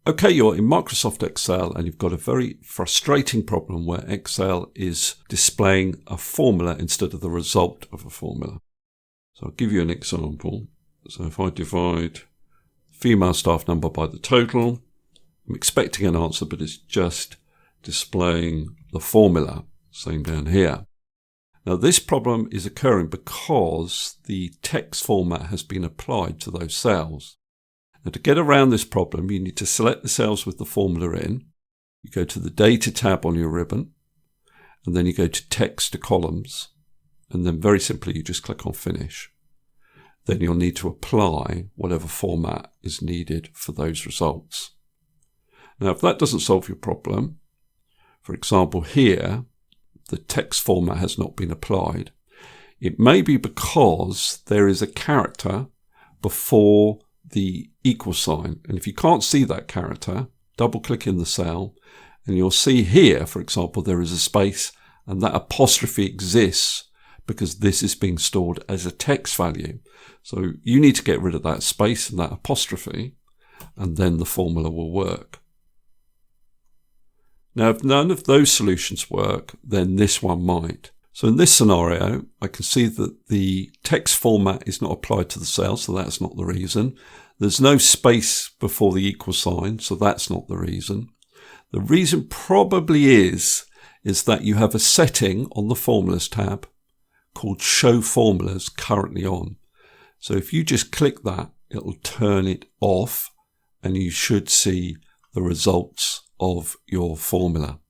Okay, you're in Microsoft Excel and you've got a very frustrating problem where Excel is displaying a formula instead of the result of a formula. So I'll give you an example. So if I divide female staff number by the total, I'm expecting an answer, but it's just displaying the formula, same down here. Now this problem is occurring because the text format has been applied to those cells. Now to get around this problem, you need to select the cells with the formula in. You go to the Data tab on your ribbon, and then you go to Text to Columns, and then very simply you just click on Finish. Then you'll need to apply whatever format is needed for those results. Now if that doesn't solve your problem, for example here, the text format has not been applied, it may be because there is a character before the equal sign. And if you can't see that character, double click in the cell and you'll see here, for example, there is a space and that apostrophe exists because this is being stored as a text value. So you need to get rid of that space and that apostrophe, and then the formula will work. Now, if none of those solutions work, then this one might. So in this scenario, I can see that the text format is not applied to the cell, so that's not the reason. There's no space before the equal sign, so that's not the reason. The reason probably is that you have a setting on the Formulas tab called Show Formulas currently on. So if you just click that, it'll turn it off and you should see the results of your formula.